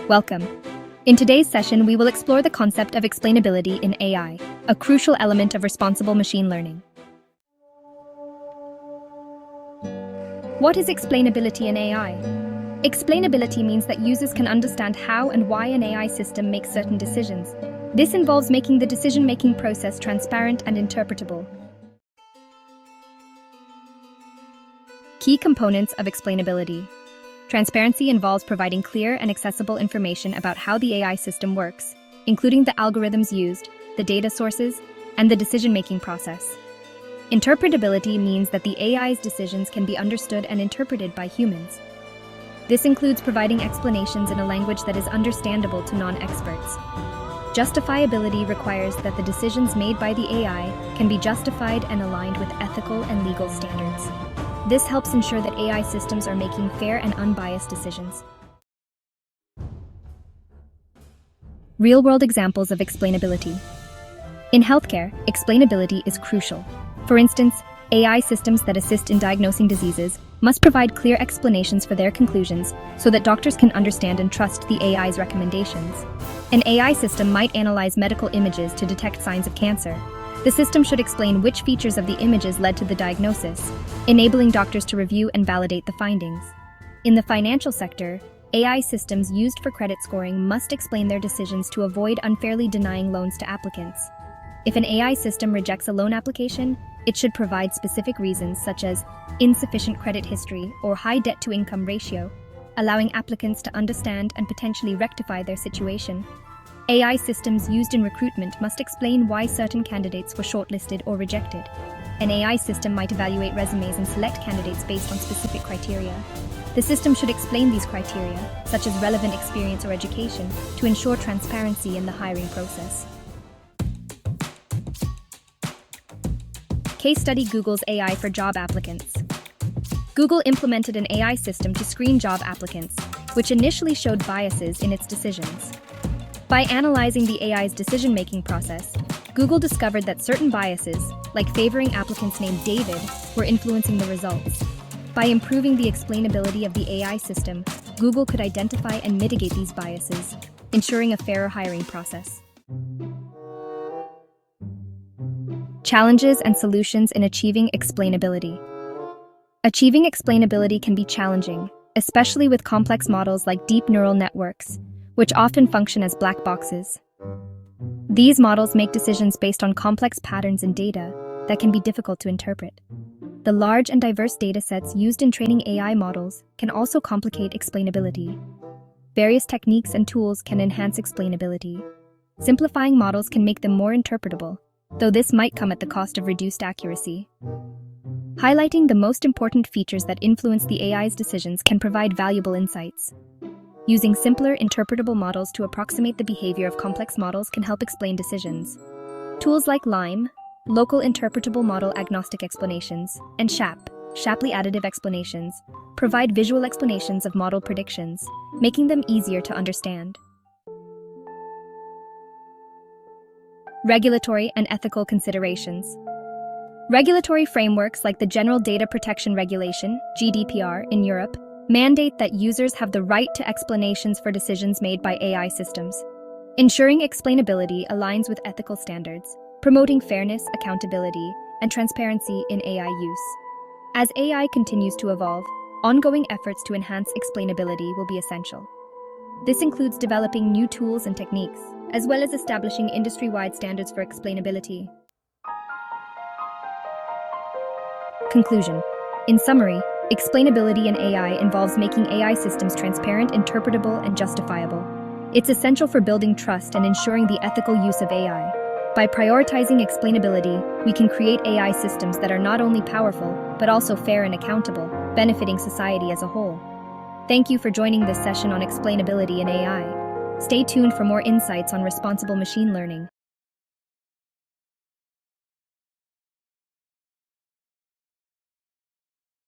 Welcome. In today's session, we will explore the concept of explainability in AI, a crucial element of responsible machine learning. What is explainability in AI? Explainability means that users can understand how and why an AI system makes certain decisions. This involves making the decision-making process transparent and interpretable. Key components of explainability. Transparency involves providing clear and accessible information about how the AI system works, including the algorithms used, the data sources, and the decision-making process. Interpretability means that the AI's decisions can be understood and interpreted by humans. This includes providing explanations in a language that is understandable to non-experts. Justifiability requires that the decisions made by the AI can be justified and aligned with ethical and legal standards. This helps ensure that AI systems are making fair and unbiased decisions. Real-world examples of explainability. In healthcare, explainability is crucial. For instance, AI systems that assist in diagnosing diseases must provide clear explanations for their conclusions so that doctors can understand and trust the AI's recommendations. An AI system might analyze medical images to detect signs of cancer. The system should explain which features of the images led to the diagnosis, enabling doctors to review and validate the findings. In the financial sector, AI systems used for credit scoring must explain their decisions to avoid unfairly denying loans to applicants. If an AI system rejects a loan application, it should provide specific reasons such as insufficient credit history or high debt-to-income ratio, allowing applicants to understand and potentially rectify their situation. AI systems used in recruitment must explain why certain candidates were shortlisted or rejected. An AI system might evaluate resumes and select candidates based on specific criteria. The system should explain these criteria, such as relevant experience or education, to ensure transparency in the hiring process. Case study: Google's AI for job applicants. Google implemented an AI system to screen job applicants, which initially showed biases in its decisions. By analyzing the AI's decision-making process, Google discovered that certain biases, like favoring applicants named David, were influencing the results. By improving the explainability of the AI system, Google could identify and mitigate these biases, ensuring a fairer hiring process. Challenges and solutions in achieving explainability. Achieving explainability can be challenging, especially with complex models like deep neural networks, which often function as black boxes. These models make decisions based on complex patterns in data that can be difficult to interpret. The large and diverse datasets used in training AI models can also complicate explainability. Various techniques and tools can enhance explainability. Simplifying models can make them more interpretable, though this might come at the cost of reduced accuracy. Highlighting the most important features that influence the AI's decisions can provide valuable insights. Using simpler, interpretable models to approximate the behavior of complex models can help explain decisions. Tools like LIME, Local Interpretable Model Agnostic Explanations, and Shapley Additive Explanations, provide visual explanations of model predictions, making them easier to understand. Regulatory and ethical considerations. Regulatory frameworks like the General Data Protection Regulation, GDPR, in Europe, mandate that users have the right to explanations for decisions made by AI systems. Ensuring explainability aligns with ethical standards, promoting fairness, accountability, and transparency in AI use. As AI continues to evolve, ongoing efforts to enhance explainability will be essential. This includes developing new tools and techniques, as well as establishing industry-wide standards for explainability. Conclusion. In summary, explainability in AI involves making AI systems transparent, interpretable, and justifiable. It's essential for building trust and ensuring the ethical use of AI. By prioritizing explainability, we can create AI systems that are not only powerful, but also fair and accountable, benefiting society as a whole. Thank you for joining this session on explainability in AI. Stay tuned for more insights on responsible machine learning.